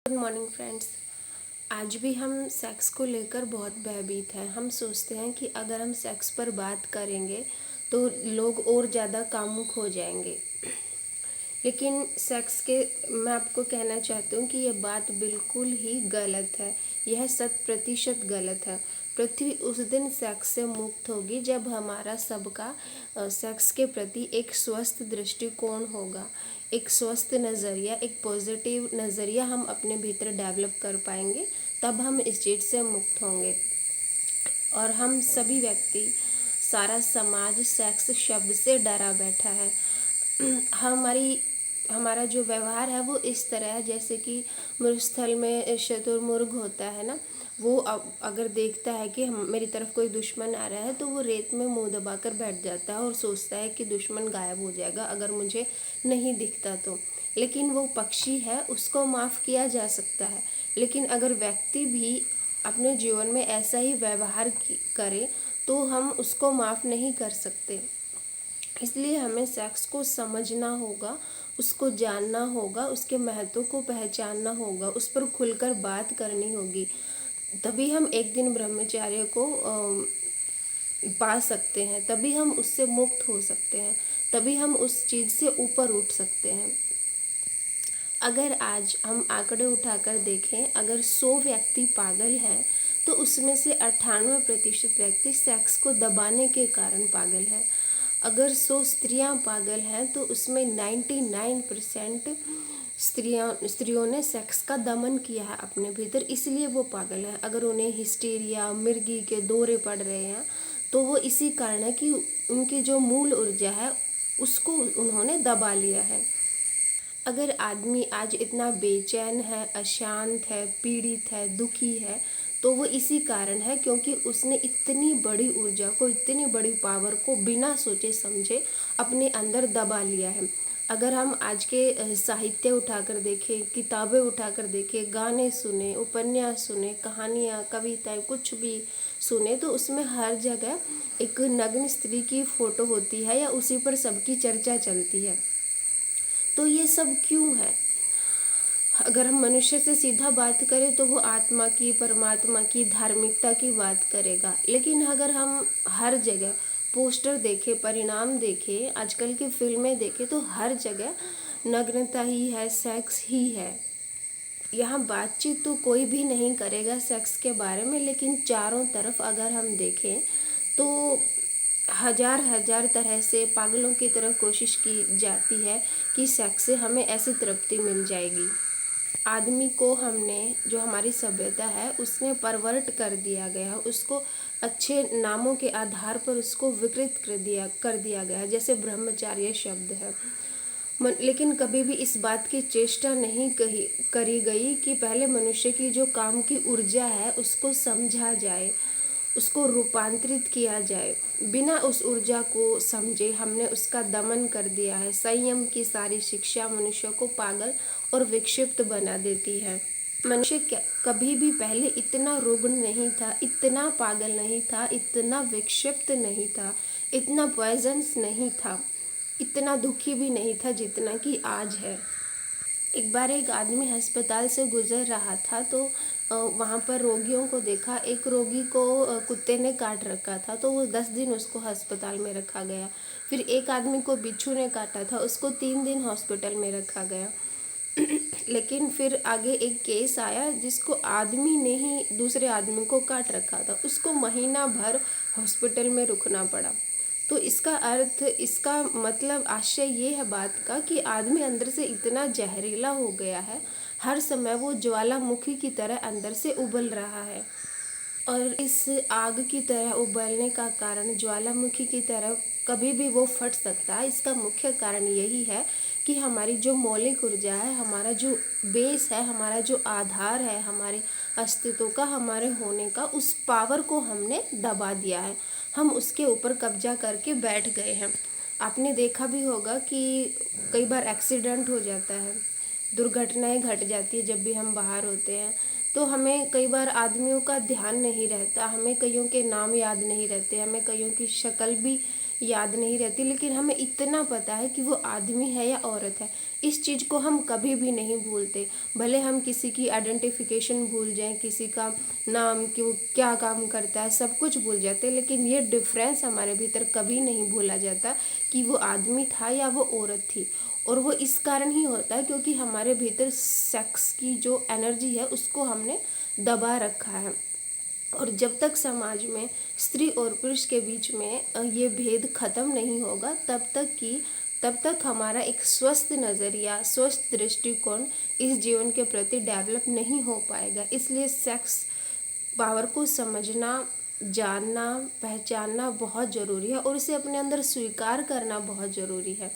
Good morning friends. आज भी हम सेक्स को लेकर बहुत भयभीत हैं। हम सोचते हैं कि अगर हम सेक्स पर बात करेंगे तो लोग और ज़्यादा कामुक हो जाएंगे। लेकिन सेक्स के मैं आपको कहना चाहती हूँ कि यह बात बिल्कुल ही गलत है। यह 100% गलत है। पृथ्वी उस दिन सेक्स से मुक्त होगी जब हमारा सबका सेक्स के प्रति एक स्वस्थ दृष्टिकोण होगा, एक स्वस्थ नज़रिया, एक पॉजिटिव नज़रिया हम अपने भीतर डेवलप कर पाएंगे। तब हम इस चीज़ से मुक्त होंगे। और हम सभी व्यक्ति, सारा समाज सेक्स शब्द से डरा बैठा है। हमारा जो व्यवहार है वो इस तरह है जैसे कि मरुस्थल में शुतुरमुर्ग होता है ना, वो अगर देखता है कि मेरी तरफ कोई दुश्मन आ रहा है तो वो रेत में मुंह दबाकर बैठ जाता है और सोचता है कि दुश्मन गायब हो जाएगा अगर मुझे नहीं दिखता तो। लेकिन वो पक्षी है, उसको माफ़ किया जा सकता है। लेकिन अगर व्यक्ति भी अपने जीवन में ऐसा ही व्यवहार करे तो हम उसको माफ़ नहीं कर सकते। इसलिए हमें सेक्स को समझना होगा, उसको जानना होगा, उसके महत्व को पहचानना होगा, उस पर खुलकर बात करनी होगी। तभी हम एक दिन ब्रह्मचर्य को पा सकते हैं, तभी हम उससे मुक्त हो सकते हैं, तभी हम उस चीज़ से ऊपर उठ सकते हैं। अगर आज हम आंकड़े उठाकर देखें, अगर 100 व्यक्ति पागल हैं तो उसमें से 98% व्यक्ति सेक्स को दबाने के कारण पागल हैं। अगर 100 स्त्रियां पागल हैं तो उसमें 99% स्त्रियों ने सेक्स का दमन किया है अपने भीतर, इसलिए वो पागल हैं। अगर उन्हें हिस्टीरिया, मिर्गी के दौरे पड़ रहे हैं तो वो इसी कारण है कि उनकी जो मूल ऊर्जा है उसको उन्होंने दबा लिया है। अगर आदमी आज इतना बेचैन है, अशांत है, पीड़ित है, दुखी है, तो वो इसी कारण है क्योंकि उसने इतनी बड़ी ऊर्जा को, इतनी बड़ी पावर को बिना सोचे समझे अपने अंदर दबा लिया है। अगर हम आज के साहित्य उठाकर देखें, किताबें उठाकर देखें, गाने सुने, उपन्यास सुने, कहानियाँ, कविताएं, कुछ भी सुने तो उसमें हर जगह एक नग्न स्त्री की फ़ोटो होती है या उसी पर सबकी चर्चा चलती है। तो ये सब क्यों है? अगर हम मनुष्य से सीधा बात करें तो वो आत्मा की, परमात्मा की, धार्मिकता की बात करेगा। लेकिन अगर हम हर जगह पोस्टर देखें, परिणाम देखें, आजकल की फिल्में देखें तो हर जगह नग्नता ही है, सेक्स ही है। यहाँ बातचीत तो कोई भी नहीं करेगा सेक्स के बारे में, लेकिन चारों तरफ अगर हम देखें तो हजार हजार तरह से पागलों की तरह कोशिश की जाती है कि सेक्स से हमें ऐसी तृप्ति मिल जाएगी। आदमी को हमने, जो हमारी सभ्यता है उसने परवर्ट कर दिया गया, उसको अच्छे नामों के आधार पर उसको विकृत कर दिया गया, जैसे ब्रह्मचार्य शब्द है। लेकिन कभी भी इस बात की चेष्टा नहीं करी गई कि पहले मनुष्य की जो काम की ऊर्जा है उसको समझा जाए, उसको रूपांतरित किया जाए। बिना उस ऊर्जा को समझे हमने उसका दमन कर दिया है। संयम की सारी शिक्षा मनुष्य को पागल और विक्षिप्त बना देती है। मनुष्य कभी भी पहले इतना रुग्ण नहीं था, इतना पागल नहीं था, इतना विक्षिप्त नहीं था, इतना पॉइजन्स नहीं था, इतना दुखी भी नहीं था जितना कि आज है। एक बार एक आदमी अस्पताल से गुजर रहा था तो वहाँ पर रोगियों को देखा। एक रोगी को कुत्ते ने काट रखा था तो वो 10 दिन उसको अस्पताल में रखा गया। फिर एक आदमी को बिच्छू ने काटा था, उसको 3 दिन हॉस्पिटल में रखा गया। लेकिन फिर आगे एक केस आया जिसको आदमी ने ही दूसरे आदमी को काट रखा था, उसको महीना भर हॉस्पिटल में रुकना पड़ा। तो इसका अर्थ, इसका मतलब आशय ये है बात का कि आदमी अंदर से इतना जहरीला हो गया है, हर समय वो ज्वालामुखी की तरह अंदर से उबल रहा है। और इस आग की तरह उबलने का कारण, ज्वालामुखी की तरह कभी भी वो फट सकता है, इसका मुख्य कारण यही है कि हमारी जो मौलिक ऊर्जा है, हमारा जो बेस है, हमारा जो आधार है हमारे अस्तित्व का, हमारे होने का, उस पावर को हमने दबा दिया है। हम उसके ऊपर कब्जा करके बैठ गए हैं। आपने देखा भी होगा कि कई बार एक्सीडेंट हो जाता है, दुर्घटनाएं घट जाती है जब भी हम बाहर होते हैं। तो हमें कई बार आदमियों का ध्यान नहीं रहता, हमें कईयों के नाम याद नहीं रहते, हमें कईयों की शक्ल भी याद नहीं रहती, लेकिन हमें इतना पता है कि वो आदमी है या औरत है। इस चीज़ को हम कभी भी नहीं भूलते। भले हम किसी की आइडेंटिफिकेशन भूल जाएं, किसी का नाम, कि वो क्या काम करता है, सब कुछ भूल जाते हैं, लेकिन ये डिफरेंस हमारे भीतर कभी नहीं भूला जाता कि वो आदमी था या वो औरत थी। और वो इस कारण ही होता है क्योंकि हमारे भीतर सेक्स की जो एनर्जी है उसको हमने दबा रखा है। और जब तक समाज में स्त्री और पुरुष के बीच में ये भेद खत्म नहीं होगा, तब तक हमारा एक स्वस्थ नज़रिया, स्वस्थ दृष्टिकोण इस जीवन के प्रति डेवलप नहीं हो पाएगा। इसलिए सेक्स पावर को समझना, जानना, पहचानना बहुत ज़रूरी है और उसे अपने अंदर स्वीकार करना बहुत ज़रूरी है।